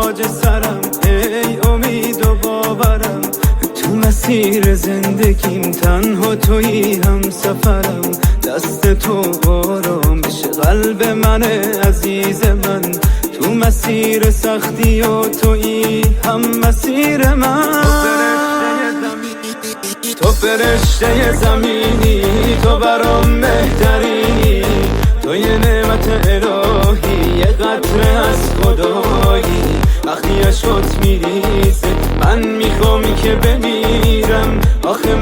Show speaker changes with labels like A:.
A: تاج سرم، ای امید و باورم. تو مسیر زندگیم تنها تویی، هم سفرم. دست تو آرام بشه قلب من عزیز من. تو مسیر سختی و تویی هم مسیر من. تو فرشته زمینی، تو برام بهترینی. تو یه نعمت الهی، یه قطره از خدایی. وقتی اشکات میریزه من میخوام که بمیرم. آخه